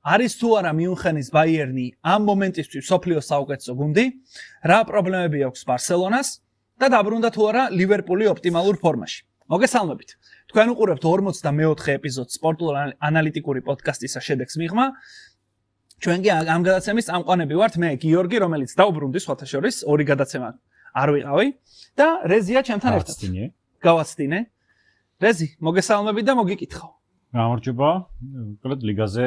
არის თუ არა მიუნხენის ბაიერნი ამ მომენტისთვის სოფლიოს საუკეთესო გუნდი, რა პრობლემები აქვს ბარსელონას და დაბრუნდა თუ არა ლივერპული ოპტიმალურ ფორმაში. მოგესალმებით. თქვენ უყურებთ 44 ეპიზოდს სპორტულ-ანალიტიკური პოდკასტისა შედეგს მიღმა. ჩვენ კი ამ გადაცემის წამყვანები ვართ მე გიორგი, რომელიც დაუბრუნდი სხვათა შორის, ორი გადაცემა არ ვიყავი და რეზია ჩემთან ერთად. გავაცდინე. რეზი, მოგესალმები და მოგიკითხავ. გამარჯობა. უბრალოდ ლიგაზე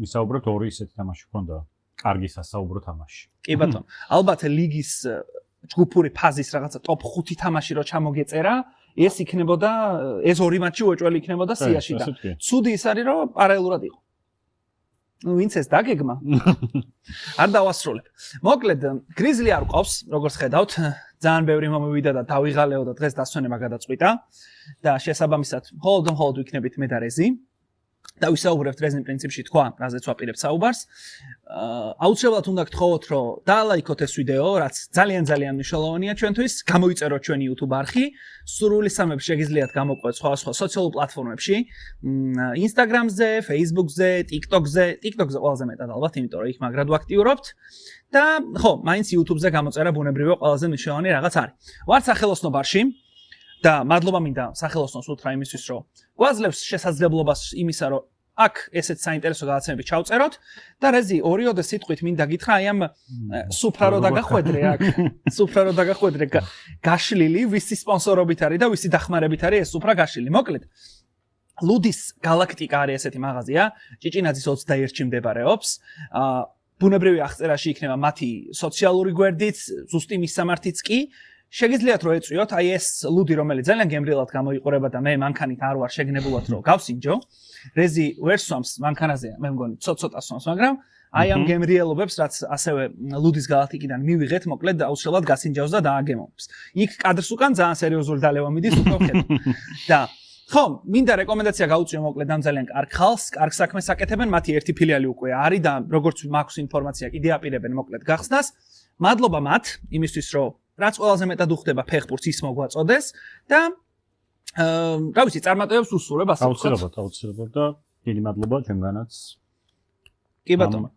ვისაუბროთ ორი ისეთი თამაში ჰქონდა. კარგი სასაუბრო თამაში. კი ბატონო. ალბათ ლიგის ჯგუფური ფაზის რაღაცა ტოპ 5 თამაში რო ჩამოგეწერა, ეს იქნებოდა ეს ორი მატჩი უეჭველი იქნებოდა სიაში და ცუდი ის არის რომ პარალელურად იყო. ვინც ეს დაგეგმა? არ დავასრულებ. მოკლედ, გრიზლი არ ყავს, როგორც ხედავთ, ძალიან ბევრი მომივიდა და დავიღალეო და დღეს დასვენება გადაწყვიტა და შესაბამისად, მხოლოდ ვიქნებით მე და რეზი. და ვისაუბრებთ რეზინ პრინციპში თქვა, რაზეც ვაპირებთ საუბარს. აუცილებლად უნდა გთხოვოთ, რომ დაალაიქოთ ეს ვიდეო, რაც ძალიან მნიშვნელოვანია ჩვენთვის. გამოიწეროთ ჩვენი YouTube არხი, სრული სამებს შეგიძლიათ გამოყვეთ სხვა სოციალურ პლატფორმებში, Instagram-ზე, Facebook-ზე, TikTok-ზე, TikTok-ზე ყველაზე მეტად ალბათ, იმიტომ რომ იქ მაგრად ვაქტიურობთ. და ხო, მაინც YouTube-ზე გამოწერა ბუნებრივია ყველაზე მნიშვნელოვანი რაღაც არის. ვართ სახელოსნობარში და მადლობა მინდა სახელოსნოს უთხრა იმისთვის, რომ გვაძლევს შესაძლებლობას იმისა, რომ აქ ესეთ საინტერესო გადაცემები ჩავწეროთ და რეზი ორიოდე სიტყვით მინდა გითხრა, აი ამ სუფრა რო დაგახვედრე აქ, სუფრა რო დაგახვედრე გაშლილი, ვისი სპონსორობით არის და ვისი დახმარებით არის ეს სუფრა გაშლილი. მოკლედ, ლუდის გალაქტიკა არის ესეთი მაღაზია, ჭიჭინაძის 21-ში მდებარეობს. ბუნებრივი აღწერაში იქნება მათი სოციალური გვერდიც, ზუსტი მისამართიც კი. შეგიძლიათ რომ ეწვიოთ, აი ეს ლუდი, რომელიც ძალიან გემრიელად გამოიყურება და მე მანქანით არ ვარ შეგნებულად რომ გავსინჯო. რეზი ვერ სვამს მანქანაზე, მე მგონი ცოტა სვამს, მაგრამ აი ამ გემრიელობებს, რაც ასევე ლუდის გალაქტიკიდან მივიღეთ, მოკლედ აუცილებლად გასინჯავს და დააგემოვნებს. იქ კადრს უკან ძალიან სერიოზული დალევა მიდის უკვე ვხედავ. და ხო, მინდა რეკომენდაცია გაუწიო მოკლედ ამ ძალიან კარგ ხალხს, კარგ საქმეს აკეთებენ, მათი ერთი ფილიალი უკვე არის და როგორც მაქვს ინფორმაცია, კიდე აპირებენ მოკლედ გახსნას. მადლობა მათ იმისთვის, რომ რაც ყველაზე მეტად უხდება ფეხბურთს ის მოგვაწოდეს და რა ვიცი, წარმატებებს უსურვებ ასე ვთქვათ. აუცილებლად და დიდი მადლობა ჩვენგანაც. კი ბატონო.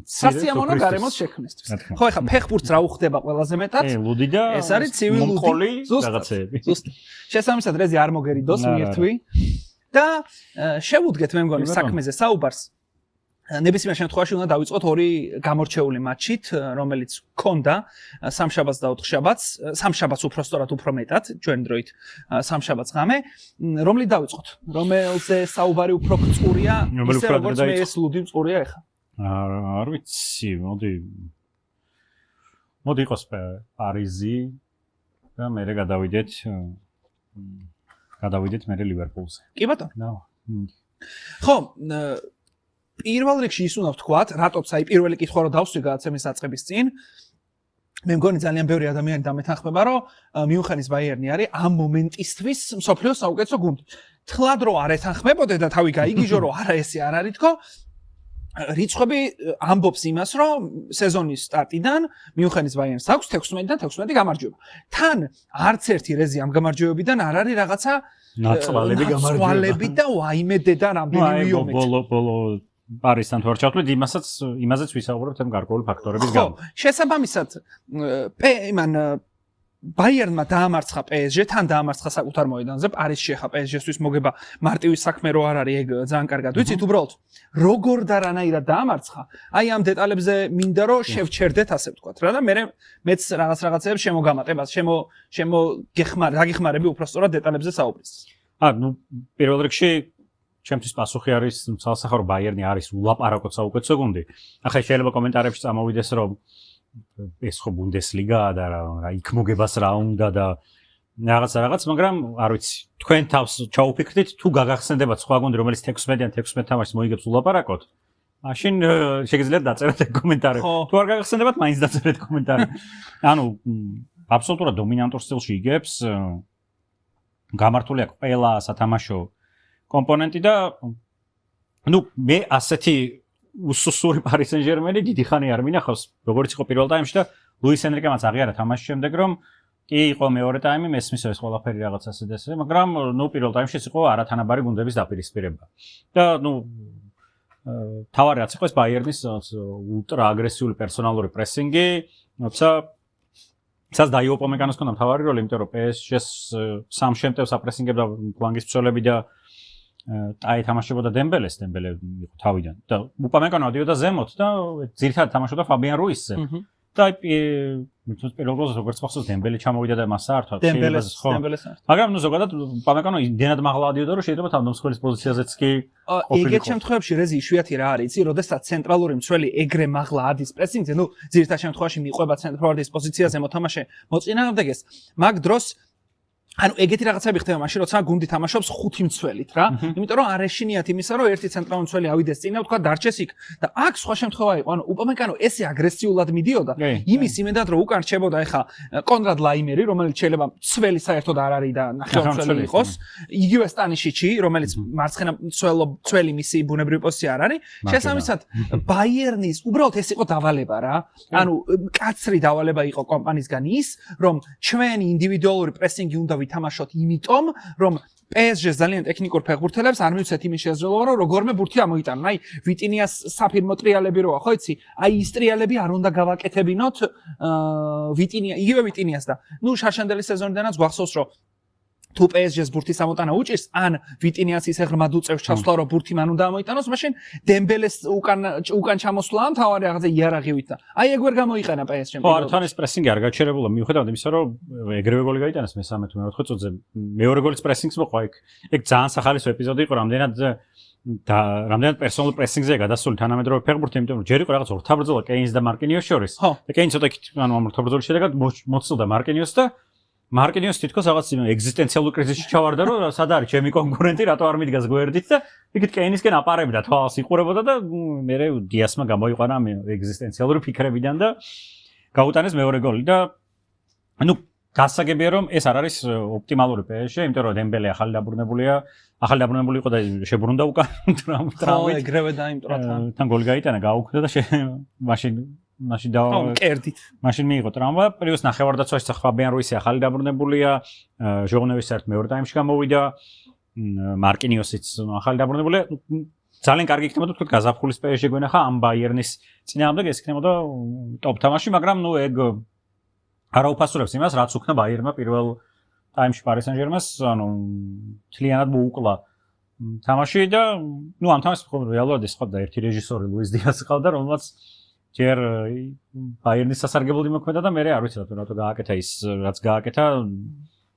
სასიამოვნო გარემოს შექმნისთვის. ხო, ეხლა ფეხბურთს რა უხდება ყველაზე მეტად? ლუდი და ეს არის ცივი ლუდი, რაღაცეები. ზუსტ. შესაბამისად რეზი არ მოგერიდოს მიერთვი და შევუდგეთ მე მგონი საქმეზე საუბარს. ნებისმიერ შემთხვევაში უნდა დავიწყოთ ორი გამორჩეული მატჩით, რომელიც ჰქონდა სამშაბათს და ოთხშაბათს, სამშაბათს უბრალოდ უფრო მეტად, ჩვენ დროით სამშაბათს ღამე, რომლით დავიწყოთ? რომელზე საუბარი უფრო გწურია, ისე როგორც მე ეს ლუდი მწურია ახლა. არ ვიცი, მოდი იყოს პარიზი და მე გადავიდეთ მე ლივერპულზე. კი ბატონო. ხო, პირველ რიგში ის უნდა ვთქვათ, რატოც აი პირველი კითხვა რო დავსვი გადაცემის დაწყების წინ, მე მგონი ძალიან ბევრი ადამიანი დამეთანხმება, რომ მიუნხენის ბაიერნი არის ამ მომენტისთვის მსოფლიოს საუკეთესო გუნდი. თხლად რო არ ეთანხმებოდე და თავი გაიგიჟო, რომ არა ესე არ არის თქო, რიცხვები ამბობს იმას, რომ სეზონის სტარტიდან მიუნხენის ბაიერნს აქვს 16-დან 16 გამარჯვება. თან არც ერთი რეზი ამ გამარჯვებებიდან არ არის რაღაცა ნაცვალები და ვაიმე და რამდენი ვიომეთ. ბოლო პარიზთან თუ არ ჩავთვლით, იმასაც ვისაუბრებთ ამ გარკვეული ფაქტორების გამო. შესაბამისად, ბაიერნმა დაამარცხა PSG, თან დაამარცხა საკუთარ მოედანზე, პარიზში ხა PSG-ისთვის მოგება მარტივი საქმე რო არ არის, ეგ ძალიან კარგად ვიცით, უბრალოდ როგორ და რანაირად დაამარცხა, აი ამ დეტალებზე მინდა რომ შევჩერდეთ, ასე ვთქვათ რა და მეც რაღაცებს შემოგამატებას, გაგიხმარები უბრალოდ დეტალებზე საუბრის. პირველ რიგში ჩემთვის პასუხი არის ცალსახა რომ ბაიერნი არის ულაპარაკოთ საუკეთესო გუნდი. ახლა შეიძლება კომენტარებში წამოვიდეს რომ ეს ხო ბუნდესლიგაა და რა იქ მოგებას რა უნდა და რაღაც, მაგრამ არ ვიცი, თქვენ თავს ჩაუფიქრდით თუ გაგახსენდებათ სხვა გუნდი რომელიც 16-დან 16 თამაშს მოიგებს ულაპარაკოთ, მაშინ შეგიძლიათ დაწეროთ კომენტარები. თუ არ გაგახსენდებათ, მაინც დაწერეთ კომენტარები. ანუ აბსოლუტურად დომინანტურ სტილში იგებს, გამართული აქვს ყველა სათამაშო კომპონენტი და მე ასეთი უსუსური Paris Saint-Germain-ი დიდი ხანი არ მინახავს, როგორც იყო პირველ ტაიმში და ლუის ენრიკემაც აღიარა თამაშის შემდეგ, რომ კი იყო მეორე ტაიმი, მესმის ეს ყველაფერი რაღაც ასეთ ესე, მაგრამ ნუ პირველ ტაიმში იყო არათანაბარი გუნდების დაპირისპირება. და ნუ თავარი რაც იყო ეს ბაიერნის ულტრა აგრესიული პერსონალური პრესინგი, როცა საც დაიო უპამეკანოს ქონდა თავარი როლი, იმიტომ რომ PSG-ს სამ შემტევს აპრესინგებდა ფლანგის მცველები და აი თამაშებოდა დემბელე იყო თავიდან. და უპამეკანო დიოდა ზემოთ და ძირითადად თამაშობდა ფაბიან რუისზე. და პირველ როლზე როგორც ხახსოვს დემბელე ჩამოვიდა და მას საერთოდ დემბელეს მაგრამ ნუ ზოგადად უპამეკანო იმდენად მაღლა ადიოდა რომ შეიძლება თავდამსხმელის პოზიციაზეც კი ყოფილიყო. ეგეთ შემთხვევებში რეზი იშვიათი რა არის, იცი, როდესაც ცენტრალური მცველი ეგრე მაღლა ადის პრესინგზე, ნუ ძირითადად შემთხვევაში მიყვება ცენტრფორვარდის პოზიციაზე მოთამაშე მოწინააღმდეგეს, მაგ დროს ანუ ეგეთი რაღაცები ხდება მაშინ როცა გუნდი თამაშობს ხუთი მცველით რა. იმიტომ რომ არ ეშინიათ იმისა რომ ერთი ცენტრალური მცველი ავიდეს წინა თქვა დარჩეს იქ და აქ სხვა შემთხვევა იყო. ანუ უპამეკანო ესე აგრესიულად მიდიოდა იმის იმედად რომ უკან რჩებოდა ეხა კონრად ლაიმერი რომელიც შეიძლება მცველი საერთოდ არ არის და ნახევარმცველი იყოს. იგივე სტანიშიჩი რომელიც მარცხენა მცველი მისი ბუნებრივი პოზიცია არ არის. შესაბამისად ბაიერნის უბრალოდ ეს იყო დავალება რა. ანუ კაცრი დავალება იყო კომპანიისგან ის რომ ჩვენი ინდივიდუალური პრესინგი უნდა ვითამაშოთ იმიტომ, რომ PSG-ს ძალიან ტექნიკურ ფეხბურთელებს არ მივცეთ იმის შესაძლებლობა, რომ როგორმე ბურთი ამოიტანონ. აი, ვიტინიას საფირმო ტრიალები როა, ხო იცი? აი, ის ტრიალები არ უნდა გავაკეთებინოთ იგივე ვიტინიას და ნუ შარშანდელი სეზონიდანაც გვახსოვს, რომ თუ PSG-ს ბურთის ამოტანა უჭირს, ან ვიტინიას ისე ღრმად უწევს ჩასვლა, რომ ბურთი მან უნდა ამოიტანოს, მაშინ დემბელეს უკან ჩამოსვლა ამ თავარი რაღაცა იარაღივით და აი ეგ ვერ გამოიყენა PSG-მ. ხო, არ თან ეს პრესინგი არ გაჩერებულა, მიუხედავად იმისა, რომ ეგრევე გოლი გაიტანეს მესამე თუ მეოთხე წუთზე. მეორე გოლის პრესინგს მოყვა ეგ. ეგ ძალიან სახალისო ეპიზოდი იყო, რამდენად პერსონალურ პრესინგზე გადასული თანამედროვე ფეხბურთი, იმიტომ რომ ჯერ იყო რაღაც ორთაბრძოლა კეინს და მარკინიოს შორის. და კეინი ცოტა ანუ ამ ორთაბრძოლის შედეგად მოცილდა მარკინიოს და მარკინიოს თითქოს რაღაც ეგზისტენციალურ კრიზისში ჩავარდა, რომ სად არის ჩემი კონკურენტი, რატო არ მიდგას გვერდით და იქით კეინისკენ აპარებდა, თვალს იყურებოდა და მე დიასმა გამოიყვანა ეგზისტენციალური ფიქრებიდან და გაუტანეს მეორე გოლი და ანუ გასაგებია რომ ეს არ არის ოპტიმალური PSG, იმიტომ რომ დემბელე ახალი დაბრუნებული იყო და შებრუნდა უკან ტრამვით. ეგრევე დაიმტრა თან გოლი გაიტანა, გაუქმდა და მაშინ მიიღო ტრამვა, პლუს ნახევარდაცვაში ფაბიან რუისი ახალი დაბრუნებულია, ჟოღნევის საერთოდ მეორე ტაიმში გამოვიდა, მარკინიოსიც ახალი დაბრუნებულია. ძალიან კარგი იქნებოდა თქვა გაზაფხულის PSG გვენახა ამ ბაიერნის წინააღმდეგ ეს იქნებოდა ტოპ თამაში, მაგრამ ნუ ეგ არა უფასურებს იმას, რაც უქნა ბაიერმა პირველ ტაიმში პარი სენ-ჟერმენს, ანუ თლიანად მოუკლა თამაში და ნუ ამ თამაშს რეალურად ეს ყავდა ერთი რეჟისორი ლუის დიასი ყავდა, რომელსაც ჯერ ბაიერნის სასარგებლოდ იმოქმედა და მე არ ვიცი რატო გააკეთა ის რაც გააკეთა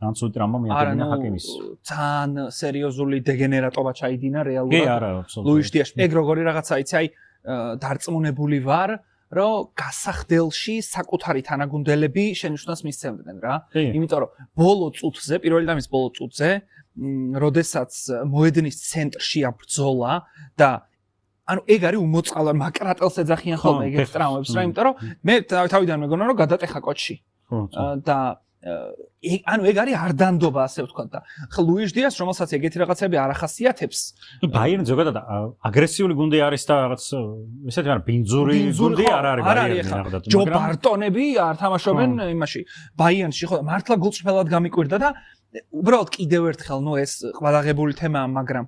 ანცუ ტრამვა მიადგინა ჰაკიმის. ძალიან სერიოზული დეგენერატობა ჩაიდინა რეალურად. კი არა, აბსოლუტურად. ლუის დიასი ეგ როგორი რაღაცა იცი, აი დარწმუნებული ვარ, რომ გასახდელში საკუთარი თანაგუნდელები შენიშვნას მისცემდნენ რა. იმიტომ რომ ბოლო წუთზე, პირველი ტაიმის ბოლო წუთზე, როდესაც მოედნის ცენტრში აბრძოლა და ანუ ეგ არის უმოწყალო მაკრატელს ეძახიან ხოლმე ეგეთ ტრამვებს რა, იმიტომ რომ მე თავიდან მეგონა რომ გადატეხა კოჩი. და ანუ ეგ არის არდანდობა ასე ვთქვათ და ხა ლუის დიას რომელსაც ეგეთი რაღაცები არ ახასიათებს. ბაიერნი ზოგადად აგრესიული გუნდი არის და რაღაც ესეთი მაგრამ ბინძური გუნდი არ არის ბაიერნი რაღაცა. ჯო ბარტონები არ თამაშობენ იმაში ბაიერნში ხო და მართლა გულწრფელად გამიკვირდა და უბრალოდ კიდევ ერთხელ ნუ ეს ყვალაღებული თემაა, მაგრამ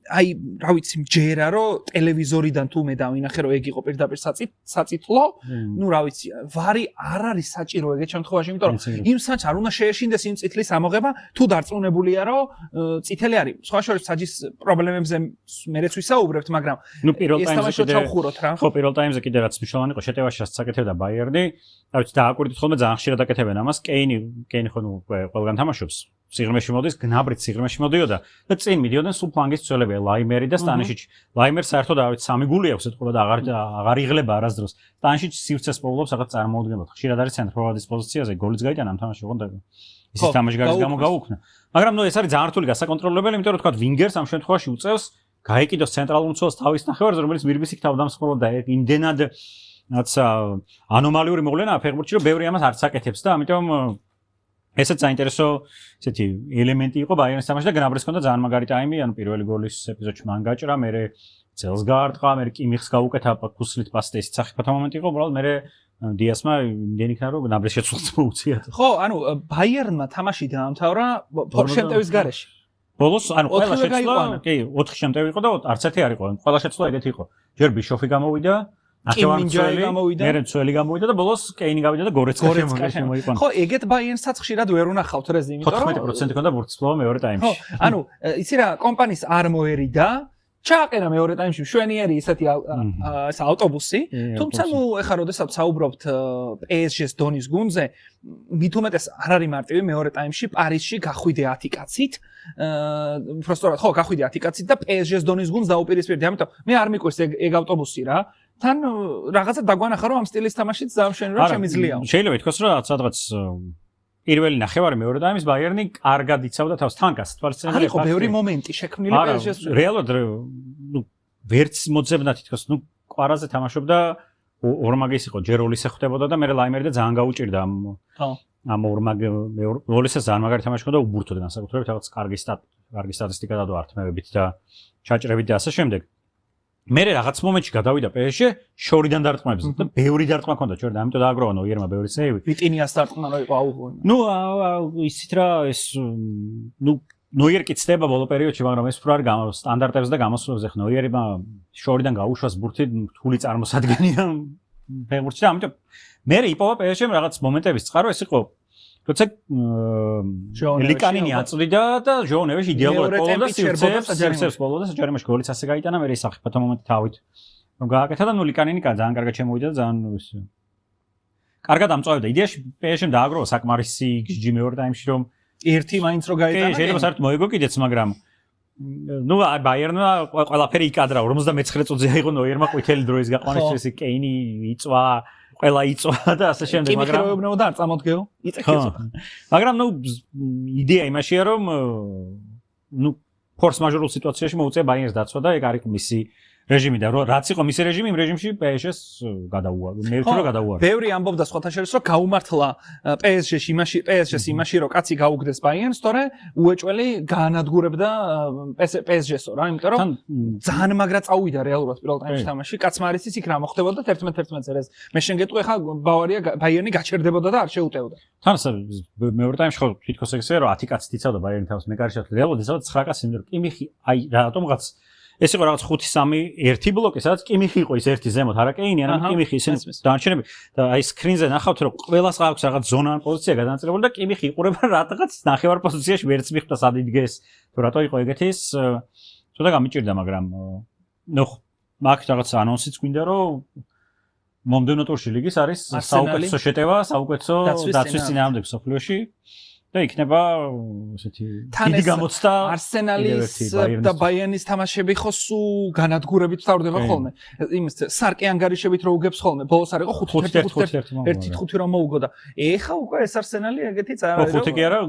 აი, რა ვიცი, მჯერა რომ ტელევიზორიდან თუ მე დავინახე რომ ეგ იყო პირდაპირ საწითლო, ნუ რა ვიცი, ვარი არ არის საჭირო ეგეთ შემთხვევაში, იმიტომ რომ იმ საჭ არ უნდა შეეშინდეს იმ წითლის ამოღება, თუ დარწმუნებულია რომ წითელი არის. სხვა შორის საჯის პრობლემებზე მერეც ვისაუბრებთ, მაგრამ ნუ პირველ ტაიმზე ჩავხუროთ რა. ხო, პირველ ტაიმზე კიდე რაც მნიშვნელოვანი იყო, შეტევაში რაც აკეთებდა ბაიერნი, რა ვიცი, დააკვირდით ხოლმე ძალიან ხშირად აკეთებენ ამას, კეინი ხო ნუ ყველგან თამაშობს. სიღრმეში მოდის, გნაბრით სიღრმეში მოდიოდა და წინ მიდიოდნენ სულ ფლანგის მცველები, ლაიმერი და სტანიშიჩი. ლაიმერს საერთოდ რა ვიცი, 3 გული აქვს ეთქვა და აღარ იღლება არასდროს. სტანიშიჩი სივრცეს პოულობს, რაღაც წარმოუდგენლად. ხშირად არის ცენტრფორვარდის პოზიციაზე, გოლიც გაიტანა ამ თამაში, ოღონდ ისიც თამაში გამო გაუქნა. მაგრამ ნუ ეს არის ძალიან რთული გასაკონტროლებელი, იმიტომ რომ თქვა ვინგერს ამ შემთხვევაში უწევს გაეკიდოს ცენტრალურ მცველს თავის ნახევარზე, რომელიც მირბის იქ თავდამსხმელად და იმდენად რაცა ანომალიური მოვლენაა ფეხბურთში, რომ ბევრი ამას არც აკეთებს და ამიტომ ესეც საინტერესო ესეთი ელემენტი იყო ბაიერნის თამაში და გნაბრეს ჰქონდა ძალიან მაგარი ტაიმი, ანუ პირველი გოლის ეპიზოდში მან გაჭრა, მერე ძელს გაარტყა, მერე კიმიხს გაუკეთა ქუსლით პასტე, ისიც სახიფათო მომენტი იყო, უბრალოდ მერე დიასმა იმდენი იქნა რომ ნაბრე შეცვლაც მოუწია. ხო, ანუ ბაიერნმა თამაში დაამთავრა შემტევის გარეშე. ბოლოს ანუ ყველა შეცვლა, კი, 4 შემტევი იყო და არც ერთი არ იყო. ყველა შეცვლა ეგეთი იყო. ჯერ ბიშოფი გამოვიდა, ნახევარმცველი გამოვიდა, მერე მცველი გამოვიდა და ბოლოს კეინი გავიდა და გორეცკა შემოიყვანა. ხო, ეგეთ ბაიერნსაც ხშირად ვერ უნახავთ რეზი, იმიტომ რომ 14% ქონდა ბურთსფლობა მეორე ტაიმში. ხო, ანუ იცი რა, კომპანიის არ მოერიდა ჩააყენა მეორე ტაიმში მშვენიერი ისეთი ეს ავტობუსი, თუმცა ნუ ეხლა როდესაც საუბრობთ PSG-ს დონის გუნდზე, მით უმეტეს არ არის მარტივი მეორე ტაიმში პარიზში გახვიდე 10 კაცით, უბრალოდ ხო, გახვიდე 10 კაცით და PSG-ს დონის გუნდს დაუპირისპირდი, ამიტომ მე არ მიყვარს ეგ ავტობუსი რა. თან რაღაცა დაგვანახა რომ ამ სტილის თამაშიც ძალიან რომ შემიძლია. შეიძლება ითქვას რომ სადღაც პირველი ნახევარი მეორე ტაიმის ბაიერნი კარგად იცავდა თავს თანკას თვალსაჩინო იყო ბევრი მომენტი შექმნილი PSG-ს. რეალურად ნუ ვერც მოძებნა თითქოს ნუ ყვარაზე თამაშობდა ორმაგის იყო ჯერ ოლისე ხვდებოდა და მე ლაიმერი და ძალიან გაუჭირდა ამ ორმაგ ოლისე ძალიან მაგარი თამაში ჰქონდა უბურთო განსაკუთრებით რაღაც კარგი სტატისტიკა დადო ართმევებით და ჩაჭრებით და ასე შემდეგ. მე რაღაც მომენტში გადავიდა PSG შორიდან დარტყმებს და ბევრი დარტყმა ჰქონდა ჩვენ და ამიტომ დააგროვა ნოიერმა ბევრი სეივი. ვიტინიას დარტყმა რო იყო აუღო. ნუ ისიც რა ეს ნუ ნოიერი კი ცდება ბოლო პერიოდში, მაგრამ ეს უფრო არ სტანდარტებს და გამოსვლებს ეხ ნოიერმა შორიდან გაუშვას ბურთი რთული წარმოსადგენია ფეხბურთში და ამიტომ მე იპოვა PSG-მ რაღაც მომენტების წყარო ეს იყო როცა ლიკანინი აწვდიდა და ჟონევეში იდეალურად პოლოდა სივრცეებს პოლოდა საჯარიმოში გოლიც ასე გაიტანა მე ის საფრთხეთა მომენტი თავით რომ გააკეთა და ნუ ლიკანინი ძალიან კარგად შემოვიდა და ძალიან კარგად ამწვავდა იდეაში PSG-მ დააგროვა საკმარისი XG მეორე ტაიმში რომ ერთი მაინც რო გაიტანა შეიძლება საერთოდ მოიგო კიდეც მაგრამ ნუ ბაიერნმა ყველაფერი იკადრა 59 წუთზე აიღო ნოიერმა ყვითელი დროის გაყვანისთვის კეინი იწვა ყველა იწვა და ასე შემდეგ მაგრამ კი მეუბნებოდა არ წამოდგეო იწეხეო მაგრამ ნუ იდეა იმაშია რომ ნუ ფორს მაჟორულ სიტუაციაში მოუწია ბაიერნს დაცვა და ეგ არის მისი რეჟიმი და რაც იყო მისი რეჟიმი იმ რეჟიმში PSG-ს გადაუვარდა მე ვთქვი რომ გადაუვარდა ბევრი ამბობდა სხვათა შორის რომ გაუმართლა PSG-ს იმაში რომ კაცი გაუგდეს ბაიერნს თორე უეჭველი გაანადგურებდა PSG-სო რა იმიტომ რომ ძალიან მაგრა წავიდა რეალურად პირველ ტაიმში თამაში კაცმა არის ის იქ რა მოხდებოდა 11-11-ზე ეს მე შენ გეტყვი ხა ბაიერნი გაჩერდებოდა და არ შეუტევდა თან მეორე ტაიმში ხო თვითონ ეგრე რომ 10 კაცი იცავდა ბაიერნი თავს მე კარგად რეალურად იცავდა 9 კაცი იმიტომ რომ კიმიხი აი რატომღაც ეს იყო რაღაც 5-3-1 ბლოკი, სადაც კიმიხი იყო ის ერთი ზემოთ, არა კეინი, არა კიმიხი ისინი დანარჩენები და აი სკრინზე ნახავთ რომ ყველას აქვს რაღაც ზონა ან პოზიცია გადანაწილებული და კიმიხი იყურება რაღაც ნახევარ პოზიციაში ვერც მიხვდა სად იდგეს თუ რატო იყო ეგეთი ის ცოტა გამიჭირდა მაგრამ ნუ მაგ რაღაც ანონსიც გვინდა რომ მომდევნო ტურში ლიგის არის საუკეთესო შეტევა, საუკეთესო დაცვის წინააღმდეგ სოფლიოში და იქნება ესეთი დიდი გამოცდა არსენალის და ბაიერნის თამაშები ხო სულ განადგურებით თავდება ხოლმე იმის სარკე ანგარიშებით რო უგებს ხოლმე ბოლოს არ იყო 5-1 რომ მოუგო და ეხა უკვე ეს არსენალი ეგეთი წარ არის რომ 5 კი არა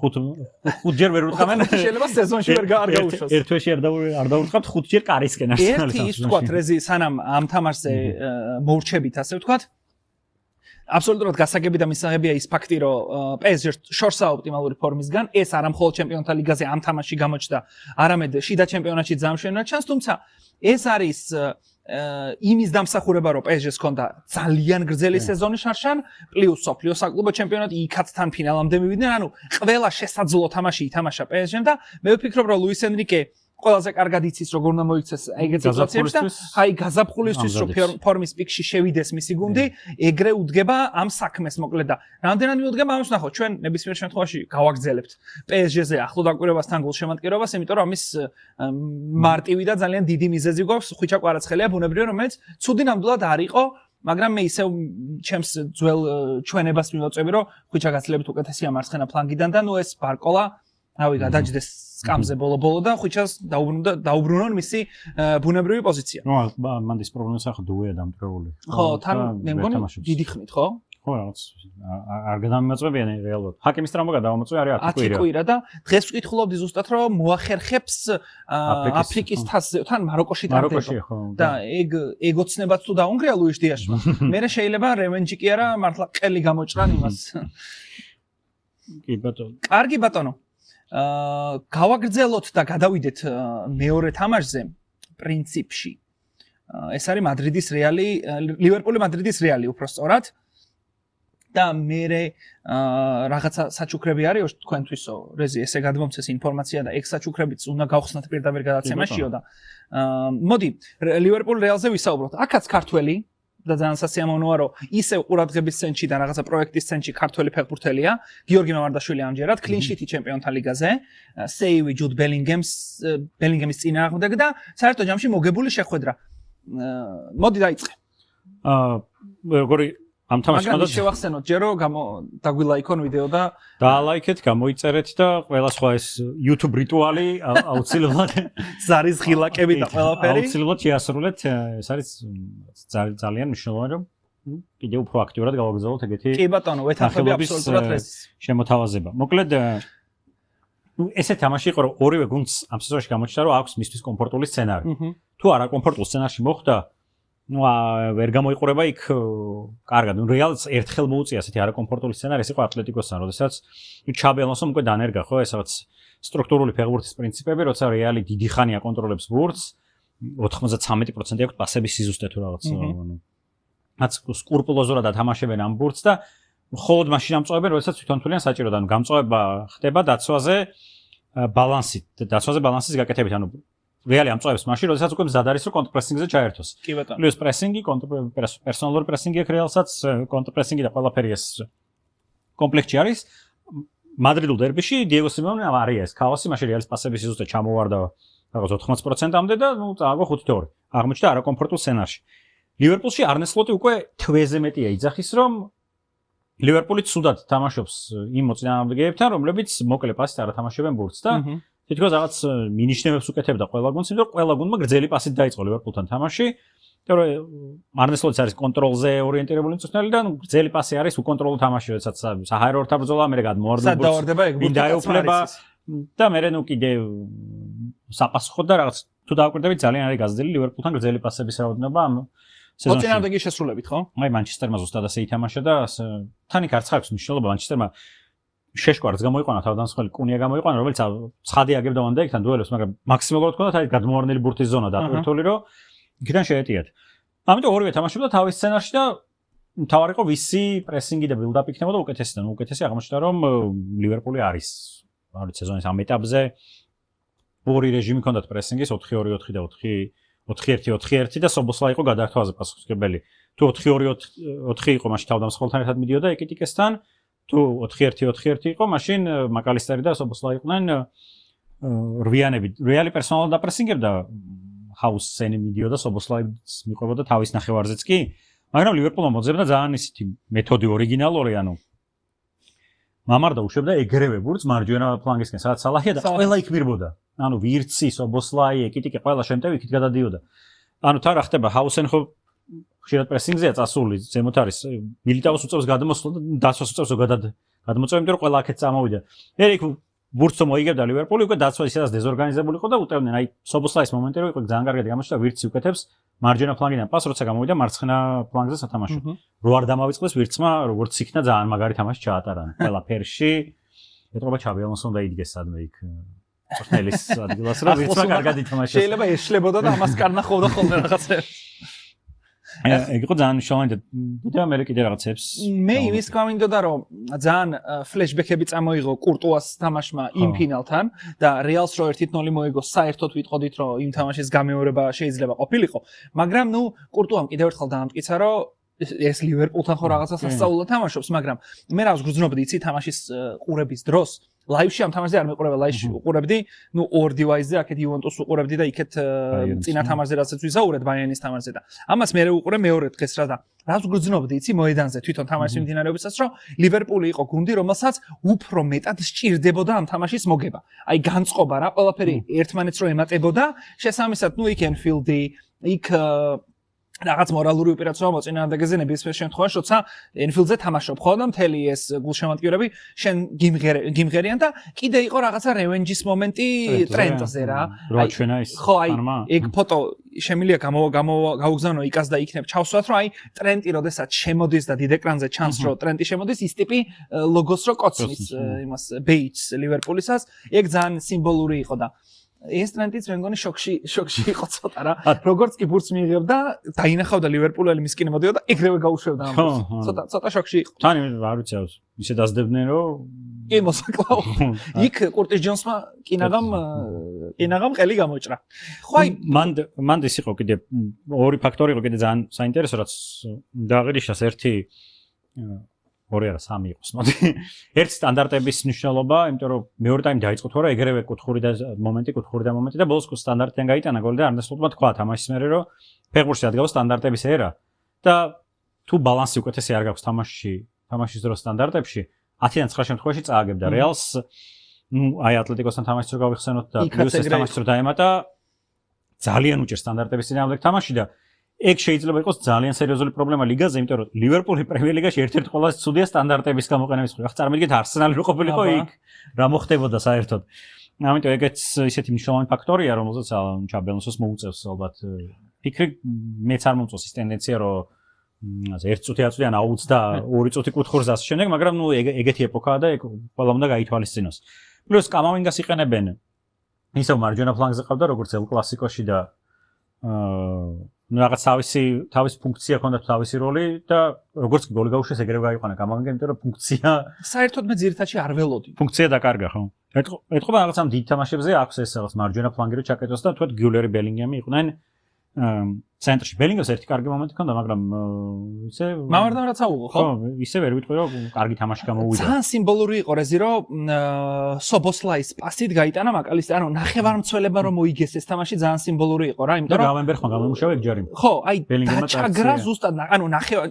5 ჯერ ვერ უთხრამენ შეიძლება სეზონში ვერ გაარგაუშვას ერთ თვეში არ დაურთხავთ 5 ჯერ კარისკენ არსენალის ერთი ის თქვა რეზი სანამ ამ თამაშზე მოურჩებით ასე ვთქვათ აბსოლუტურად გასაგები და მისაღებია ის ფაქტი, რომ PSG შორსა ოპტიმალური ფორმისგან ეს არა მხოლოდ ჩემპიონთა ლიგაზე ამ თამაში გამოჩნდა, არამედ შიდა ჩემპიონატში ძამშვენად ჩანს, თუმცა ეს არის იმის დამსახურება, რომ PSG-ს ჰქონდა ძალიან გრძელი სეზონი შარშან, პლუს სოფლიო საკლუბო ჩემპიონატი, იქაც თან ფინალამდე მივიდნენ, ანუ ყველა შესაძლო თამაში ითამაშა PSG-მ და მე ვფიქრობ, რომ ლუის ენრიკე ყველაზე კარგად იცის როგორ უნდა მოიქცეს ეგეთ სიტუაციებში და აი გაზაფხულისთვის რომ ფორმის პიკში შევიდეს მისი გუნდი, ეგრე უდგება ამ საქმეს მოკლედ და რამდენად მიუდგება ამას ნახოთ ჩვენ ნებისმიერ შემთხვევაში გავაგრძელებთ PSG-ზე ახლო დაკვირვებასთან გულშემატკივრობას, იმიტომ რომ ამის მარტივი და ძალიან დიდი მიზეზი გვაქვს ხვიჩა კვარაცხელია ბუნებრივია რომელიც ცუდი ნამდვილად არ იყო მაგრამ მე ისევ ჩემს ძველ ჩვენებას მივაწვევი რომ ხვიჩა გაცილებით უკეთესია მარცხენა ფლანგიდან და ნუ ეს ბარკოლა რავი გადაჯდეს სკამზე ბოლო და ხვიჩას დაუბრუნონ მისი ბუნებრივი პოზიცია. ნუ მანდის პრობლემას ახლა დუეა დამტრეული. ხო, თან მე მგონი დიდი ხნით, ხო? ხო, რაღაც არ გადამიმაწვებიან რეალურად. ჰაკიმის ტრამვა გადავამოწვე არის 10 კვირა და დღეს ვკითხულობდი ზუსტად რომ მოახერხებს აფრიკის თასზე თან მაროკოში ტარდება. და ეგ ოცნებაც თუ დაუნგრია ლუის დიაშმა. მე შეიძლება რევენჯი კი არა, მართლა ყელი გამოჭრან იმას. კი ბატონო. კარგი ბატონო. გავაგრძელოთ და გადავიდეთ მეორე თამაშზე პრინციპში. ეს არის მადრიდის რეალი, ლივერპული მადრიდის რეალი უფრო სწორად. და მე რაღაცა საჩუქრები არისო თქვენთვისო რეზი ესე გადმომცეს ინფორმაცია და ეგ საჩუქრებიც უნდა გავხსნათ პირდაპირ გადაცემაშიო და მოდი ლივერპულ რეალზე ვისაუბროთ. აქაც ქართველი და ძალიან სასიამოვნოა რომ ისევ ყურადღების ცენტრში და რაღაცა პროექტის ცენტრში ქართველი ფეხბურთელია გიორგი მამარდაშვილი ამჯერად კლინშიტი ჩემპიონთა ლიგაზე სეივი ჯუდ ბელინგემის წინააღმდეგ და საერთო ჯამში მოგებული შეხვედრა. მოდი დაიწყე. როგორი ამ თამაშს მაგალითად შევახსენოთ ჯერო დაგვილაიქონ ვიდეო და დაალაიქეთ, გამოიწერეთ და ყველა სხვა ეს YouTube რიტუალი აუცილებლად ზარის ღილაკები და ყველაფერი აუცილებლად შეასრულეთ. ეს არის ძალიან მნიშვნელოვანი რომ კიდევ უფრო აქტიურად გავაგრძელოთ ეგეთი კი ბატონო, ვეთანხმები აბსოლუტურად რეზის შემოთავაზება. მოკლედ ესე თამაში იყო რომ ორივე გუნდს ამ სეზონში გამოჩნდა რომ აქვს მისთვის კომფორტული სცენარი. თუ არა კომფორტულ სცენარში მოხვდა ვერ გამოიყურება იქ კარგად. რეალს ერთხელ მოუწია ასეთი არაკომფორტული სცენარი, ეს იყო ატლეტიკოსთან, როდესაც ჩაბი ალონსომ უკვე დანერგა ხო ეს რაღაც სტრუქტურული ფეხბურთის პრინციპები, როცა რეალი დიდი ხანია კონტროლებს ბურთს, 93% აქვს პასების სიზუსტე თუ რაღაც, რაც სკრუპულოზურად ათამაშებენ ამ ბურთს და მხოლოდ მაშინ ამწოვებენ, როდესაც თვითონ თვლიან საჭიროდ, ანუ გამწოვება ხდება დაცვაზე ბალანსის გაკეთებით, ანუ რეალი ამწოვებს მაშინ, როდესაც უკვე მზად არის რომ კონტრპრესინგზე ჩაერთოს. კი ბატონო. პლუს პრესინგი, პერსონალური პრესინგი აქვს რეალსაც, კონტრპრესინგი და ყველაფერი ეს კომპლექტი არის. მადრიდულ დერბიში დიეგო სიმეონე არია ეს ქაოსი, მაშინ რეალის პასების სიზუსტე ჩამოვარდა რაღაც 80%-ამდე და წააგო 5-2. აღმოჩნდა არაკომფორტულ სცენარში. ლივერპულში არნე სლოტი უკვე თვეზე მეტია იძახის, რომ ლივერპული ცუდად თამაშობს იმ მოწინააღმდეგეებთან, რომლებიც მოკლე პასით არ ათამაშებენ ბურთს და თითქოს რაღაც მინიშნებებს უკეთებდა ყველა გუნდს, იმიტომ რომ ყველა გუნდმა გრძელი პასით დაიწყო ლივერპულთან თამაში. იმიტომ რომ არნე სლოტი არის კონტროლზე ორიენტირებული მწვრთნელი და გრძელი პასი არის უკონტროლო თამაში, როდესაც საჰაეროთა ბრძოლა, მერე გადმოვარდა ბურთს. სადავარდება ეგ ბურთი დაეუფლება და მერე კიდე საპასუხოდ და რაღაც თუ დააკვირდებით ძალიან არის გაზრდილი ლივერპულთან გრძელი პასების რაოდენობა ამ სეზონში. მოწინააღმდეგე შესრულებით, ხო? აი მანჩესტერმა ზუსტად ასე ითამაშა და თან იქ არც აქვს მნიშვნელობა მანჩესტერმა შეშკვარც გამოიყვანა თავდამსხმელი კუნია გამოიყვანა, რომელიც ცხადი აგებდა ვან დაიქთან დუელებს, მაგრამ მაქსიმალურად ჰქონდათ აი გადმოვარდნილი ბურთის ზონა დატვირთული, რომ იქიდან შეეტიათ. ამიტომ ორივე თამაშობდა თავის სცენარში და თავარი იყო ვისი პრესინგი და ბილდაპი იქნებოდა უკეთესი და უკეთესი აღმოჩნდა რომ ლივერპული არის არის სეზონის ამ ეტაპზე ორი რეჟიმი ჰქონდათ პრესინგის 4-2-4 და 4-1-4-1 და სობოსლაი იყო გადაართვაზე პასუხისმგებელი. თუ 4-2-4 იყო, მაშინ თავდამსხმელთან ერთად მიდიოდა ეკიტიკესთან. თუ 4-1-4-1 იყო, მაშინ მაკალისტერი და სობოსლაი იყვნენ რვიანები. რეალი პერსონალურად დაპრესინგებდა ჰაუსენი მიდიოდა სობოსლაის მიყვებოდა თავის ნახევარზეც კი, მაგრამ ლივერპულმა მოძებნა ძალიან ისეთი მეთოდი ორიგინალური, ანუ მამარდა უშვებდა ეგრევე ბურთს მარჯვენა ფლანგისკენ, სადაც სალაჰია და ყველა იქ მირბოდა. ანუ ვირცი, სობოსლაი, ეკიტიკე ყველა შემტევი იქით გადადიოდა. ანუ თან რა ხდება ჰაუსენ ხო ხშირად პრესინგზეა წასული, ზემოთ არის მილიტაოს უწევს გადმოსვლა და დაცვას უწევს გადმოწევა, იმიტომ რომ ყველა აქეთ წამოვიდა. მე იქ ბურთს მოიგებდა ლივერპული, უკვე დაცვა ისედაც დეზორგანიზებული იყო და უტევდნენ აი სობოსლაის მომენტი რომ იყო ძალიან კარგად გამოჩნდა ვირცი უკეთებს მარჯვენა ფლანგიდან პას, როცა გამოვიდა მარცხენა ფლანგზე სათამაშო. რო არ დამავიწყდეს ვირცმა, როგორც იქნა ძალიან მაგარი თამაში ჩაატარა. ყველა ფერში ეტყობა ჩაბი ალონსო და იდგეს სადმე იქ მწვრთნელის ადგილას, რომ ვირცმა კარგად ითამაშოს. შეიძლება ეშლებოდა და ამას კარნახობდა ხოლმე რაღაცებს. ეგ იყო ძალიან მნიშვნელოვანი და მე კიდე რაღაცებს მე იმის გამინდოდა რომ ძალიან ფლეშბექები წამოიღო კურტუას თამაშმა იმ ფინალთან და რეალს რო 1-0 მოიგო საერთოდ ვიტყოდით რომ იმ თამაშის გამეორება შეიძლება ყოფილიყო, მაგრამ ნუ კურტუამ კიდევ ერთხელ დაამტკიცა რომ ეს ლივერპულთან ხო რაღაცა სასწაულად თამაშობს, მაგრამ მე რავს გრძნობდი იცი თამაშის ყურების დროს ლაივში ამ თამაშზე არ მეყურება, ლაივში უყურებდი, ნუ ორ დივაისზე აქეთ იუვენტუსს უყურებდი და იქეთ წინა თამაშზე რასაც ვიზაურეთ ბაიერნის თამაშზე და ამას მე უყურე მეორე დღეს რა და რავს გრძნობდი იცი მოედანზე თვითონ თამაშის მიმდინარეობისას რომ ლივერპული იყო გუნდი რომელსაც უფრო მეტად სჭირდებოდა ამ თამაშის მოგება. აი განწყობა რა, ყველაფერი ერთმანეთს რო ემატებოდა, შესაბამისად ნუ იქ ენფილდი, იქ რაღაც მორალური უპირატესობა მოწინააღმდეგეზე ნებისმიერ შემთხვევაში, როცა ენფილდზე თამაშობ ხო და მთელი ეს გულშემატკივრები შენ გიმღერიან და კიდე იყო რაღაცა რევენჯის მომენტი ტრენტზე რა. ხო აი ეგ ფოტო შემილია გაუგზავნო იკას და იქნებ ჩავსვათ რომ აი ტრენტი როდესაც შემოდის და დიდ ეკრანზე ჩანს რომ ტრენტი შემოდის ის ტიპი ლოგოს რო კოცნის იმას ბეიჯს ლივერპულისას ეგ ძალიან სიმბოლური იყო და ეს ტრენტიც მე მგონი შოქში იყო ცოტა რა. როგორც კი ბურთს მიიღებდა, დაინახავდა ლივერპულელი მისკენ მოდიოდა და ეგრევე გაუშვებდა ამ ბურთს. ცოტა შოქში იყო. თან არ ვიცი, ისე დასდებდნენ რომ კი მოსაკლაო. იქ კურტის ჯონსმა კინაღამ ყელი გამოჭრა. ხო აი მან ის იყო კიდე ორი ფაქტორი იყო კიდე ძალიან საინტერესო რაც დააღირიშას ერთი ორი არა სამი იყოს მოდი. ერთი სტანდარტების მნიშვნელობა, იმიტომ რომ მეორე ტაიმი დაიწყო თორე ეგრევე კუთხური და მომენტი და ბოლოს სტანდარტიდან გაიტანა გოლი და არნესლოტმა თქვა თამაშის მერე რომ ფეხბურთში ადგავს სტანდარტების ერა და თუ ბალანსი უკეთესი არ გაქვს თამაშის დროს სტანდარტებში 10-დან 9 შემთხვევაში წააგებდა რეალს. აი ატლეტიკოსთან თამაშს რო გავიხსენოთ და პლუს ეს თამაშს რო დაემატა ძალიან უჭირს სტანდარტების წინააღმდეგ თამაში და ეგ შეიძლება იყოს ძალიან სერიოზული პრობლემა ლიგაზე, იმიტომ რომ ლივერპული პრემიერ ლიგაში ერთ-ერთი ყველაზე ცუდია სტანდარტების გამოყენების მხრივ. ახლა წარმოგიდგენთ არსენალი რო ყოფილიყო იქ, რა მოხდებოდა საერთოდ. ამიტომ ეგეც ისეთი მნიშვნელოვანი ფაქტორია, რომელზეც ჩაბელონსოს მოუწევს ალბათ ფიქრი, მეც არ მომწონს ის ტენდენცია, რომ ასე 1 წუთი აწვდი ან აუც და 2 წუთი კუთხურს ასე შემდეგ, მაგრამ ნუ ეგეთი ეპოქაა და ეგ ყველა უნდა გაითვალისწინოს. პლუს კამავინგას იყენებენ. ისევ მარჯვენა ფლანგზე ყავდა როგორც ელ კლასიკოში და ну რაღაც თავისი ფუნქცია ჰქონდა თავისი როლი და როგორც გოლი გაუშვეს ეგრევე გაიყვანა კამავინგა, იმიტომ რომ ფუნქცია საერთოდ მე ძირითადში არ ველოდი. ფუნქცია დაკარგა ხო? ეთყობა რაღაც ამ დიდ თამაშებზე აქვს ეს რაღაც მარჯვენა ფლანგი რო ჩაკეტოს და თქვა გიულერი ბელინგემი იყვნენ ცენტრში. ბელინგემს ერთი კარგი მომენტი ჰქონდა, მაგრამ ისე მამარდან რაც აუღო ხო? ისე ვერ ვიტყვი რომ კარგი თამაში გამოვიდა. ძალიან სიმბოლური იყო რეზი რომ სობოსლაის პასით გაიტანა მაკალისტერ, ანუ ნახევარმცველებმა რომ მოიგეს ეს თამაში ძალიან სიმბოლური იყო რა, იმიტომ რომ გავენბერხმა გამომუშავე ეგ ჯარი. ხო, აი დაჩაგრა ზუსტად, ანუ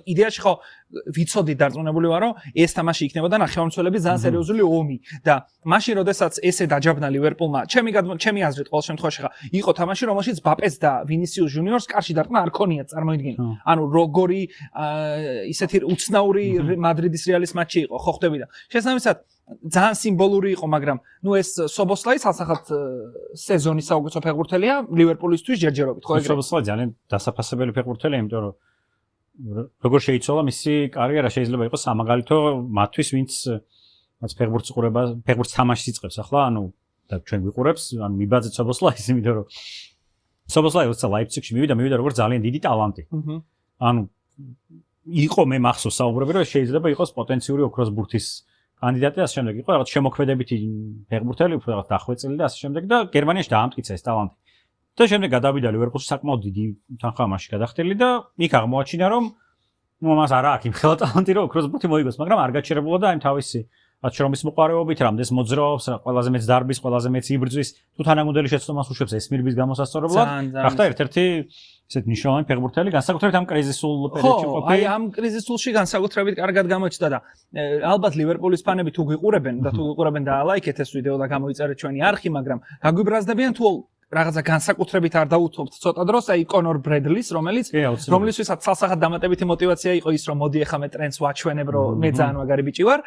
იდეაში ხო ვიცოდი დარწმუნებული ვარ რომ ეს თამაში იქნებოდა ნახევარმცველების ძალიან სერიოზული ომი და მაშინ როდესაც ესე დაჯაბნა ლივერპულმა, ჩემი აზრით ყოველ შემთხვევაში იყო თამაში, რომელშიც ბაპეს და ვინისიუს ჟუნიორს კარში დარტყმა არ ქონიათ წარმოიდგინე. ანუ როგორი ისეთი უცნაური მადრიდის რეალის მატჩი იყო, ხო ხვდები და შესაბამისად ძალიან სიმბოლური იყო, მაგრამ ნუ ეს სობოსლაი სასახად სეზონის საუკეთესო ფეხბურთელია ლივერპულისთვის ჯერჯერობით, ხო ეგრე? სობოსლაი ძალიან დასაფასებელი ფეხბურთელია, იმიტომ რომ როგორ შეიცვალა მისი კარიერა, შეიძლება იყოს სამაგალითო მათთვის, ვინც რაც ფეხბურთს უყურება, ფეხბურთს თამაშს იწყებს ახლა, ანუ და ჩვენ ვიყურებს, ანუ მიბაძეთ სობოსლაის, იმიტომ რომ სობოსლაი როცა ლაიფციგში მივიდა როგორც ძალიან დიდი ტალანტი. ანუ იყო მე მახსოვს საუბრები, რომ შეიძლება იყოს პოტენციური ოქროს ბურთის კანდიდატი, ასე შემდეგ იყო რაღაც შემოქმედებითი ფეხბურთელი, უფრო რაღაც დახვეწილი და ასე შემდეგ და გერმანიაში დაამტკიცა ეს ტალანტი. და შემდეგ გადავიდა ლივერპულში საკმაოდ დიდი თანხმობაში გადახდელი და იქ აღმოაჩინა რომ ნუ მას არა აქვს იმხელა ტალანტი რომ ოქროს ბურთი მოიგოს, მაგრამ არ გაჩერებულა და აი თავისი რაც შრომის მოყარებობით რამდენს მოძრაობს, ყველაზე მეც დარბის, ყველაზე მეც იბრძვის, თუ თანამოდელი შეცდომას უშვებს ესმირების გამოსასწორებლად, გახდა ერთ-ერთი ესეთ მნიშვნელოვანი ფეხბურთელი, განსაკუთრებით ამ კრიზისულ პერიოდში ყოფილი. აი ამ კრიზისულში განსაკუთრებით კარგად გამოჩნდა და ალბათ ლივერპულის ფანები თუ გიყურებენ და ლაიქეთ ეს ვიდეო და გამოიწერეთ ჩვენი არხი, მაგრამ გაგვიბრაზდებიან თუ რაღაცა განსაკუთრებით არ დაუთმობთ ცოტა დროს, აი კონორ ბრედლის, რომლისთვისაც ცალსახად დამატებითი мотиваცია იყო ის, რომ მოდი ახლა მე ტრენდს ვაჩვენებ, რომ მე ძალიან მაგარი ბიჭი ვარ.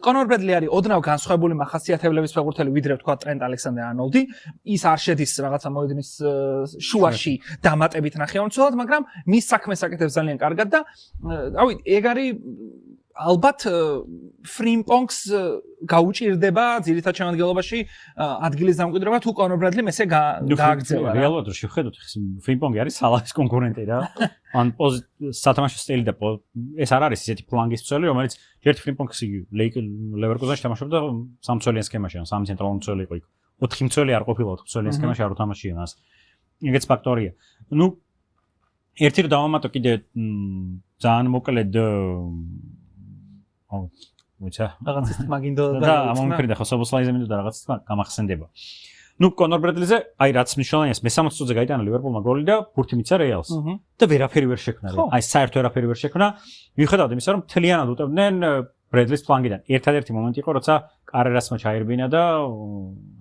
კონორ ბრედლი არის ოდნავ განსხვავებული მახასიათებლების ფეხბურთელი, ვიდრე თქვა ტრენტ ალექსანდერ არნოლდი. ის არ შედის რაღაცა მოედნის შუაში დამატებით ნახევარმცველად, მაგრამ მის საქმეს აკეთებს ძალიან კარგად და რავი, ეგ არის ალბათ ფრიმპონგს გაუჭირდება ძირითად შემადგენლობაში ადგილის დამკვიდრება თუ კონორ ბრედლი მესე გააგრძელა. რეალურად რო შევხედოთ, ფრიმპონგი არის სალაჰის კონკურენტი რა. ან სათამაშო სტილი და ეს არ არის ისეთი ფლანგის მცველი, რომელიც ერთ ფრიმპონგს ლევერკუზენში თამაშობდა სამცველიან სქემაში, ან სამი ცენტრალური მცველი იყო იქ. 4 მცველი არ ყოფილა 4 მცველიან სქემაში არ უთამაშია მას. ეგეც ფაქტორია. ნუ ერთი რომ დავამატო კიდე ძალიან მოკლედ მოიცა რაღაცის მაგინდო და ამომიფრინდა ხო სობოსლაიზე მინდოდა რაღაც თქვა გამახსენდება. ნუ კონორ ბრედლიზე აი რაც მნიშვნელოვანია, მე-60 წუთზე გაიტანა ლივერპულმა გოლი და ბურთი მიცა რეალს. და ვერაფერი ვერ შექმნა. აი საერთოდ ვერაფერი ვერ შექმნა. მიუხედავად იმისა, რომ მთლიანად უტევდნენ ბრედლის ფლანგიდან. ერთადერთი მომენტი იყო, როცა კარერასმა ჩაირბინა და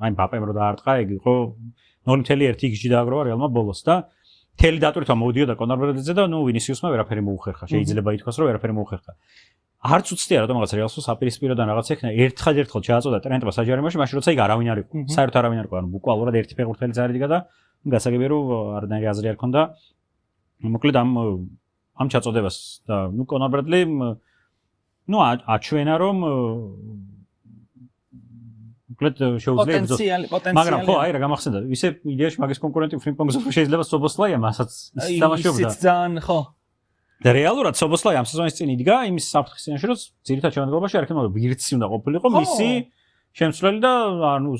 აი ბაპემ რო დაარტყა, ეგ იყო 0.1 XG დააგროვა რეალმა ბოლოს და მთელი დატვირთვა მოვიდიოდა კონორ ბრედლიზე და ნუ ვინისიუსმა ვერაფერი მოუხერხა. შეიძლება ითქვას, რომ ვერაფერი მოუხერხა. არც უცდია რატომ რაღაც რეალს საპირისპიროდან რაღაც ექნა ერთხელ ჩააწოდა ტრენტმა საჯარიმოში, მაშინ როცა იქ არავინ არ იყო. საერთოდ არავინ არ იყო, ანუ ბუკვალურად ერთი ფეხბურთელი წარიდგა და გასაგებია რომ არანაირი აზრი არ ქონდა. მოკლედ ამ ჩაწოდებას და ნუ კონორ ბრედლი ნუ აჩვენა რომ უკლედ შეუძლია პოტენციალი მაგრამ ხო აი რა გამახსენდა ისე იდეაში მაგის კონკურენტი ფრინგპონგზე შეიძლება სობოსლაია მასაც ის თამაშობდა ისიც ძალიან ხო და რეალურად სობოსლაი ამ სეზონის წინ იდგა იმის საფრთხისენში რომ ძირითად შემადგენლობაში არ იქნება ვირცი უნდა ყოფილიყო მისი შემცვლელი და ანუ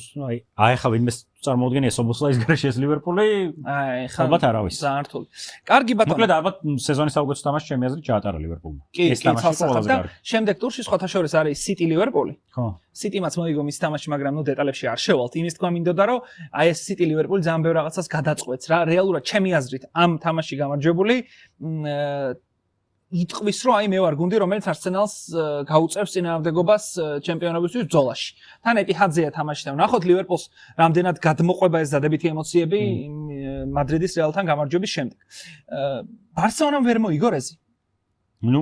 აი ხა ვინმე წარმოუდგენია სობოსლაის გარეშე ეს ლივერპული აი ხა ალბათ არავის ძალიან რთული კარგი ბატონო მოკლედ ალბათ სეზონის საუკეთესო თამაში ჩემი აზრით ჩაატარა ლივერპულმა ეს თამაში ყველაზე კარგი შემდეგ ტურში სხვათა შორის არის სიტი ლივერპული ხო სიტიმაც მოიგო მის თამაში მაგრამ ნუ დეტალებში არ შევალთ იმის თქვა მინდოდა რომ აი ეს სიტი ლივერპული ძალიან ბევრ რაღაცას გადაწყვეტს რა რეალურად ჩემი აზრით ამ თამაში გამარჯვებული იტყვის რომ აი მე ვარ გუნდი რომელიც არსენალს გაუწევს წინააღმდეგობას ჩემპიონობისთვის ბრძოლაში. თან ეტიჰადზეა თამაში და ნახოთ ლივერპულს რამდენად გადმოყვება ეს დადებითი ემოციები მადრიდის რეალთან გამარჯვების შემდეგ. ბარსელონამ ვერ მოიგო რეზი. ნუ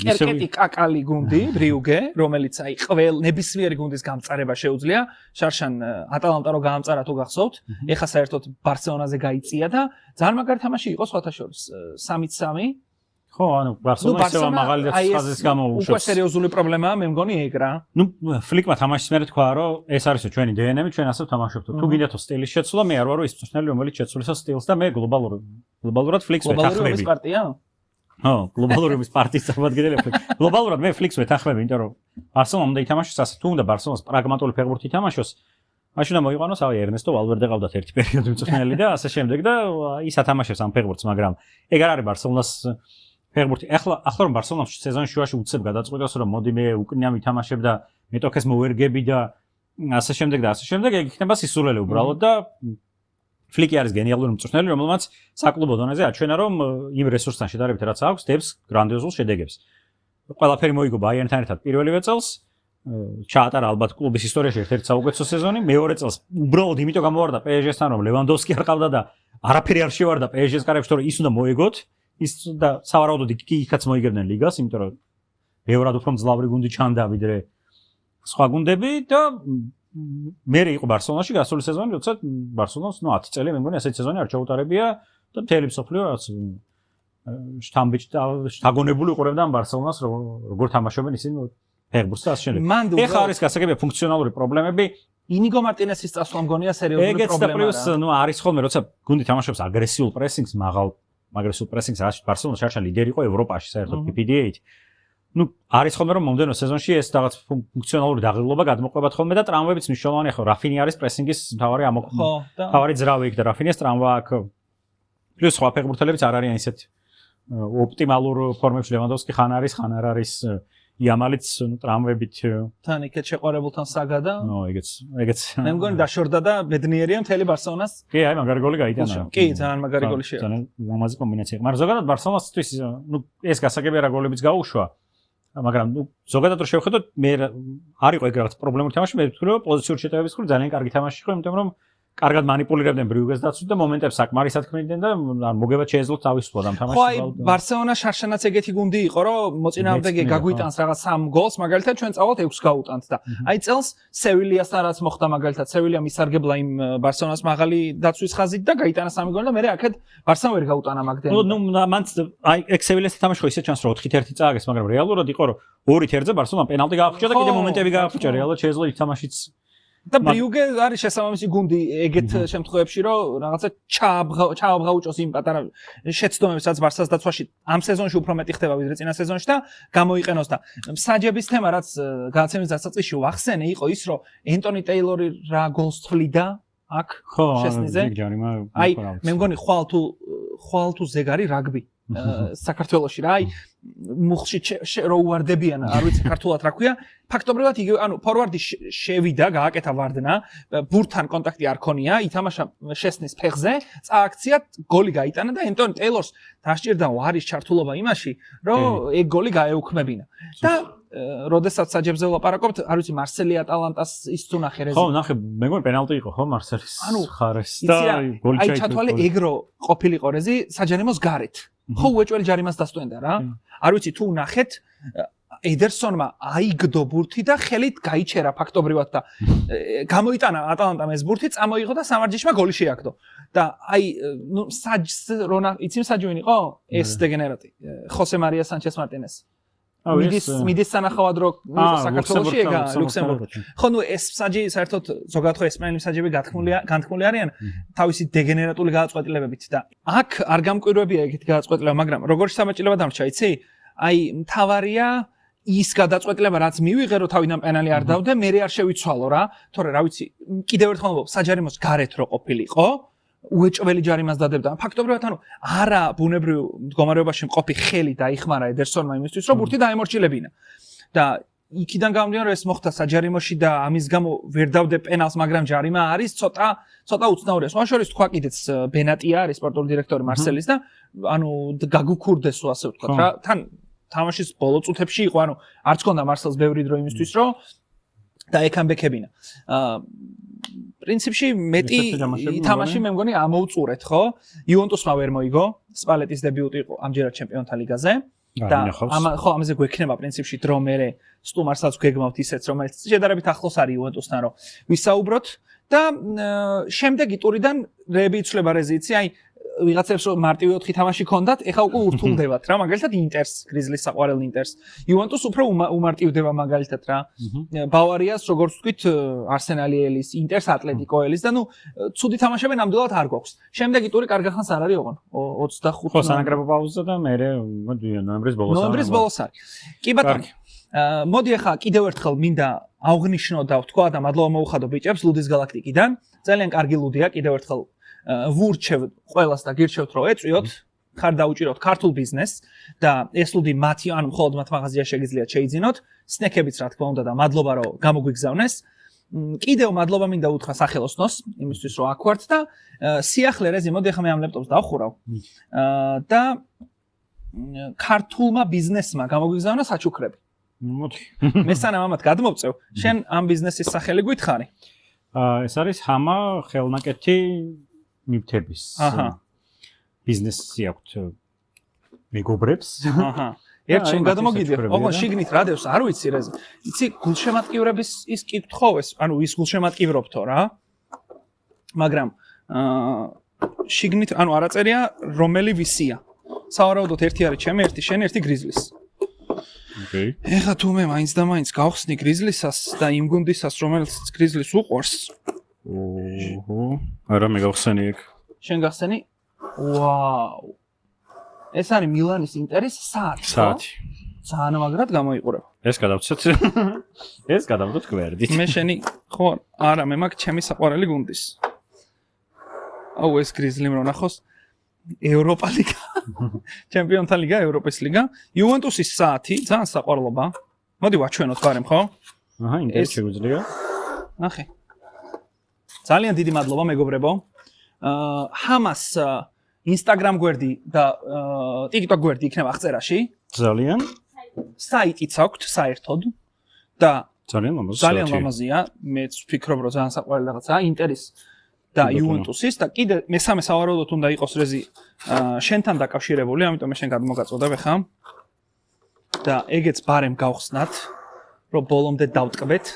კერკეტი კაკალი გუნდი ბრიუგე რომელიც აი ყველ ნებისმიერი გუნდის გამწარება შეუძლია. შარშან ატალანტა რო გაამწარა თუ გახსოვთ, ეხა საერთოდ ბარსელონაზე გაიწია და ძალიან მაგარი თამაში იყო სხვათა შორის 3-3 ხო, ანუ ბარსელონა ისევ მაღალი ხაზის გამოუშვებს. უკვე სერიოზული პრობლემაა, მე მგონი ეგრა. ნუ ფლიკმა თამაშის მერე თქვა, რომ ეს არის ჩვენი დნმ, ჩვენ ასე ვთამაშობთ. თუ გინდათ სტილის შეცვლა, მე არ ვარო ის მწვრთნელი, რომელიც შეცვლისა სტილს და მე გლობალურად ფლიქს ვეთანხმები. გლობალური პარტია? ხო, გლობალური პარტიის წარმომადგენელი ფლიქ. გლობალურად მე ფლიქს ვეთანხმები, იმიტომ რომ ბარსელონა უნდა ითამაშოს ასე, თუ უნდა ბარსელონას პრაგმატული ფეხბურთი ითამაშოს, მაშინ უნდა მოიყვანოს ავი ერნესტო ვალვერდე ყავდათ ერთი პერიოდი მწვრთნელი და ასე შემდეგ და ის ათამაშებს ამ ფეხბურთს, მაგრამ ეგ არ არის ბარსელონას ფეხბურთი. ახლა რომ ბარსელონამ სეზონის შუაში უცებ გადაწყვიტოს რომ მოდი მე უკნია მითამაშებ და მეტოქეს მოვერგები და ასე შემდეგ და ასე შემდეგ, ეგ იქნება სისულელე უბრალოდ და ფლიკი არის გენიალური მწვრთნელი, რომელმაც საკლუბო დონეზე აჩვენა რომ იმ რესურსთან შედარებით რაც აქვს, დებს გრანდიოზულ შედეგებს. ყველაფერი მოიგო ბაიერნთან ერთად პირველივე წელს, ჩაატარა ალბათ კლუბის ისტორიაში ერთ-ერთი საუკეთესო სეზონი, მეორე წელს უბრალოდ იმიტომ გამოვარდა PSG-სთან რომ ლევანდოვსკი არ ყავდა და არაფერი არ შევარდა PSG-ს კარებში, თორე ის უნდა მოეგოთ. ის და სავარაუდოდ იქაც მოიგებდნენ ლიგას, იმიტომ რომ ბევრად უფრო მძლავრი გუნდი ჩანდა ვიდრე სხვა გუნდები და მე იყო ბარსელონაში გასული სეზონი, როცა ბარსელონას 10 წელი მე მგონი ასეთი სეზონი არ ჩაუტარებია და მთელი მსოფლიო რაც შთაგონებული უყურებდა ამ ბარსელონას როგორ თამაშობენ ისინი ფეხბურთს და ასე შემდეგ. ეხლა არის გასაგებია ფუნქციონალური პრობლემები. ინიგო მარტინესის წასვლა მგონია სერიოზული პრობლემაა. ეგეც და პლუს ნუ არის ხოლმე როცა გუნდი თამაშობს აგრესიულ პრესინგს, მაღალ აგრესიულ პრესინგს ბარსელონა შარშან ლიდერი იყო ევროპაში საერთოდ PPD-ით. ნუ არის ხოლმე რომ მომდენო სეზონში ეს რაღაც ფუნქციონალური დაღლილობა გადმოყვებათ ხოლმე და ტრამვებიც მნიშვნელოვანი ხო რაფინი არის პრესინგის მთავარი ძრავი იქ და რაფინიას ტრამვა აქ პლუს სხვა ფეხბურთელებიც არ არიან ისეთ ოპტიმალურ ფორმებში ლევანდოვსკი ხან არის ხან არ არის იამალიც ტრამვებით თან იქეთ შეყვარებულთან საგადა ნო ეგეც მე მგონი დაშორდა და ბედნიერია მთელი ბარსელონას კი აი მაგარი გოლი გაიტანა კი ძალიან მაგარი გოლი შეა ძალიან ლამაზი კომბინაცია მაგრამ ზოგადად ბარსელონასთვის ნუ ეს გასაგებია რა გოლებიც გაუშვა მაგრამ ნუ ზოგადად რო შევხედოთ მე არ იყო ეგ რაღაც პრობლემური თამაში მე ვთქვი რომ პოზიციური შეტევების მხრივ ძალიან კარგი თამაში იყო იმიტომ რომ კარგად манипуლირებდნენ ბრიუგეს დაცვით და მომენტებს საკმარისად ქმნიდნენ და მოგებად შეეძლოთ თავისუფლად ამ თამაშში. ხო აი ბარსელონა შარშანაც ეგეთი გუნდი იყო რომ მოწინააღმდეგე გაგვიტანს რაღაც 3 გოლს მაგალითად ჩვენ წავალთ 6 გაუტანთ და აი წელს სევილიასთან რაც მოხდა მაგალითად სევილია მისარგებლა იმ ბარსელონას მაღალი დაცვის ხაზით და გაიტანა 3 გოლი და მე აქეთ ბარსამ ვერ გაუტანა მაგდენ. ნუ მანც აი ეგ სევილიასთან თამაში ხო ისე ჩანს რომ 4-1 წააგეს მაგრამ რეალურად იყო რომ 2-1-ზე ბარსელონამ პენალტი გააფუჭა და კიდე მომენტები გააფუჭა რეალურად შეეძლო იქ თამაშიც და ბრიუგე არის შესაბამისი გუნდი ეგეთ შემთხვევებში რომ რაღაცა ჩააბღაუჭოს იმ პატარა შეცდომებს რაც ბარსას დაცვაში ამ სეზონში უფრო მეტი ხდება ვიდრე წინა სეზონში და გამოიყენოს და მსაჯების თემა რაც გადაცემის დასაწყისში ვახსენე იყო ის რომ ენტონი ტეილორი რა გოლს თვლიდა აქ შესნიზე აი მე მგონი ხვალ თუ ზეგარი რაგბი საქართველოში რა აი მუხში რო უვარდებიან არ ვიცი ქართულად რა ქვია ფაქტობრივად იგი ანუ ფორვარდი შევიდა გააკეთა ვარდნა ბურთან კონტაქტი არ ქონია ითამაშა შესნის ფეხზე წააქცია გოლი გაიტანა და ენტონი ტეილორს დასჭირდა ვარის ჩართულობა იმაში რომ ეგ გოლი გაეუქმებინა და როდესაც საჯებზე ვლაპარაკობთ არ ვიცი მარსელი ატალანტას ის თუ ნახე რეზი ხო ნახე მე მგონი პენალტი იყო ხო მარსელის ხარეს და გოლი ჩაიტანა აი ჩათვალე ეგრო ყოფილიყო რეზი საჯარიმოს გარეთ ხო უეჭველი ჯარიმას დასტვენდა რა არ ვიცი თუ ნახეთ ედერსონმა აიგდო ბურთი და ხელით გაიჩერა ფაქტობრივად და გამოიტანა ატალანტამ ეს ბურთი წამოიღო და სამარჯიშმა გოლი შეაგდო და აი ნუ საჯს რონა იცი საჯვინი იყო ეს დეგენერატი ხოსე მარია სანჩეს მარტინესი მიდის სანახავად რო საქართველოში ეგა ლუქსემბურგში. ხო, ნუ ეს მსაჯი საერთოდ ზოგადად ხო ესპანელი მსაჯები განთქმული არიან თავისი დეგენერატული გადაწყვეტილებებით და აქ არ გამკვირვებია ეგეთი გადაწყვეტილება, მაგრამ როგორი სამაჭილება დამრჩა, იცი? აი, მთავარია ის გადაწყვეტილება, რაც მივიღე, რომ თავიდან პენალი არ დავდე, მე არ შევიცვალო რა, თორე რა ვიცი, კიდევ ერთხელ ვამბობ, საჯარიმოს გარეთ რო ყოფილიყო, უეჭველი ჯარიმას დადებდა. ფაქტობრივად, ანუ არა ბუნებრივ მდგომარეობაში მყოფი ხელი დაიხმარა ედერსონმა იმისთვის, რომ ბურთი დაემორჩილებინა. და იქიდან გამომდინარე, რომ ეს მოხდა საჯარიმოში და ამის გამო ვერ დავდე პენალს, მაგრამ ჯარიმა არის ცოტა უცნაურია. სხვა შორის თქვა კიდეც ბენატია არის სპორტული დირექტორი მარსელის და ანუ გაგუქურდეს ასე ვთქვათ რა. თან თამაშის ბოლო წუთებში იყო, ანუ არც ქონდა მარსელს ბევრი დრო იმისთვის, რომ დაეკამბექებინა. პრინციპში მეტი თამაში მე მგონი ამოუწურეთ, ხო? იუვენტუსმა ვერ მოიგო, სპალეტის დებიუტი იყო ამჯერად ჩემპიონთა ლიგაზე. და ხო ამაზე გვექნება პრინციპში დრო მერე სტუმარსაც გეგმავთ ისეც, რომელიც შედარებით ახლოს არის იუვენტუსთან, რომ ვისაუბროთ და შემდეგი ტურიდან რეები იცვლება რეზიიცი, აი ვიღაცებს რომ მარტივი 4 თამაში ქონდათ, ეხა უკვე ურთულდებათ რა, მაგალითად ინტერს, გრიზლის საყვარელ ინტერს. იუვენტუს უფრო უმარტივდება მაგალითად რა. ბავარიას როგორც ვთქვით, არსენალი ელის, ინტერს ატლეტიკო ელის და ნუ ცუდი თამაშები ნამდვილად არ გვაქვს. შემდეგი ტური კარგ ხანს არ არის ოღონ 25. ხო, სანაკრებო პაუზა და მე ნოემბრის ბოლოს. ნოემბრის ბოლოს არის. კი ბატონო. მოდი ახლა კიდევ ერთხელ მინდა აღვნიშნო და ვთქვა და მადლობა მოუხადო ბიჭებს ლუდის galaktikიდან. ძალიან კარგი ლუდია, კიდევ ერთხელ ვურჩევ ყველას და გირჩევთ რომ ეწვიოთ, ხარ დაუჭიროთ ქართულ ბიზნესს და ეს ლუდი მათი ანუ მხოლოდ მათ მაღაზიაში შეგიძლიათ შეიძინოთ, სნეკებიც რა თქმა უნდა და მადლობა რომ გამოგვიგზავნეს. კიდევ მადლობა მინდა უთხრა სახელოსნოს იმისთვის რომ აქ ვართ და სიახლე რეზი მოდი ახლა მე ამ ლეპტოპს დავხურავ. და ქართულმა ბიზნესმა გამოგვიგზავნა საჩუქრები. მოდი. მე სანამ ამათ გადმოვწევ, შენ ამ ბიზნესის სახელი გითხარი? ეს არის ჰამა ხელნაკეთი მიფთების. ბიზნესი აქვს მეგობრებს. ერთ შენ გადმოგიდე. ოღონდ შიგნით რადევს არ ვიცი რეზი. იცი გულშემატკივრების ის კითხხოვეს, ანუ ის გულშემატკივრობთო რა. მაგრამ შიგნით ანუ არაწერია რომელი ვისია. სავარაუდოდ ერთი არის ჩემი, ერთი შენი, ერთი გრიზლის. ოკეი. ეხა თუ მე მაინც და მაინც გავხსნი გრიზლისას და იმ გუნდისას, რომელიც გრიზლის უყვარს. არა მე გავხსენი ეგ. შენ გახსენი? ვაუ. ეს არის მილანის ინტერის საათი. საათი. ძალიან მაგრად გამოიყურება. ეს გადავცეთ. ეს გადავდოთ გვერდით. მე შენი ხო არა მე მაგ ჩემი საყვარელი გუნდის. აუ ეს გრიზლი რო ნახოს ევროპა ლიგა. ჩემპიონთა ლიგა, ევროპის ლიგა, იუვენტუსის საათი, ძალიან საყვარლობა. მოდი ვაჩვენოთ ბარემ, ხო? აჰა, ინტერ შეგვიძლია. ნახე. ძალიან დიდი მადლობა მეგობრებო. ჰამას Instagram გვერდი და TikTok გვერდი იქნება აღწერაში. ძალიან. საიტიც აქვს საერთოდ და ძალიან ლამაზია. ძალიან ლამაზია. მეც ვფიქრობ რომ ძალიან საყვარელი რაღაცაა ინტერის და იუვენტუსის და კიდე მესამე სავარაუდოდ უნდა იყოს რეზი შენთან დაკავშირებული, ამიტომ მე შენ გადმოგაწოდებ ხა. და ეგეც ბარემ გავხსნათ, რომ ბოლომდე დავტკბეთ.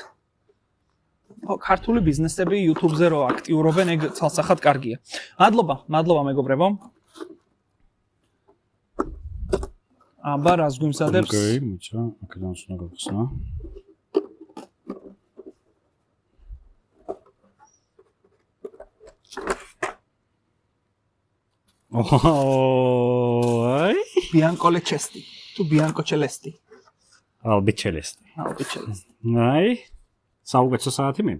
ქართული ბიზნესები YouTube-ზე რო აქტიურობენ, ეგ ცალსახად კარგია. მადლობა მეგობრებო. აბა რას გვიმზადებს? ოკეი, მოიცა, აქედან უნდა გავხსნა. Ai. Bianco Lecesti. Tu Bianco Celesti. Albi Celesti. Ai. საუკეთესო საათი მე.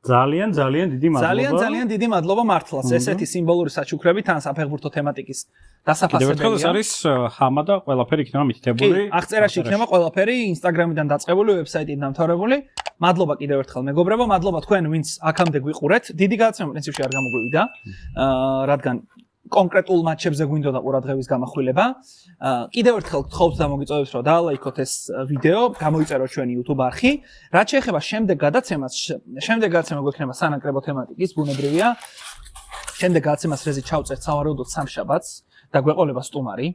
ძალიან დიდი მადლობა. ძალიან დიდი მადლობა მართლაც. ესეთი სიმბოლური საჩუქრები თან საფეხბურთო თემატიკის დასაფასებელია. კიდევ ერთხელ არის ჰამა და ყველაფერი იქნება მითითებული. აღწერაში იქნება ყველაფერი, Instagram-დან დაწყებული, ვებსაიტიდან დამთავრებული. მადლობა კიდევ ერთხელ მეგობრებო, მადლობა თქვენ, ვინც აქამდე გვიყურეთ. დიდი გადაცემა პრინციპში არ გამოგვივიდა, რადგან კონკრეტულ მატჩებზე გვინდოდა ყურადღების გამახვილება. კიდევ ერთხელ გთხოვთ და მოგიწოდებთ, რომ დაალაიქოთ ეს ვიდეო, გამოიწეროთ ჩვენი YouTube არხი. რაც შეეხება შემდეგ გადაცემას გვექნება სანაკრებო თემატიკის, ბუნებრივია. შემდეგ გადაცემას რეზი ჩავწერთ სავარაუდოდ სამშაბათს და გვეყოლება სტუმარი.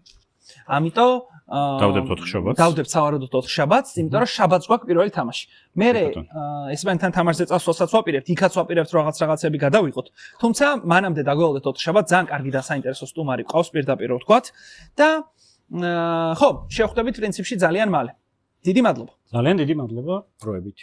ამიტომ დავდებთ 4 შაბათს. დავდებთ სავარაუდოდ 4 შაბათს, იმიტომ რომ შაბათს გვაქვს პირველი თამაში. მე ესპანეთთან თამაშზე წასვლასაც ვაპირებთ, იქაც ვაპირებთ რაღაცები გადავიღოთ. თუმცა მანამდე დაგველოდეთ 4 შაბათს, ძალიან კარგი და საინტერესო სტუმარი ყავს პირდაპირ ვთქვათ და ხო, შევხვდებით პრინციპში ძალიან მალე. დიდი მადლობა. ძალიან დიდი მადლობა, დროებით.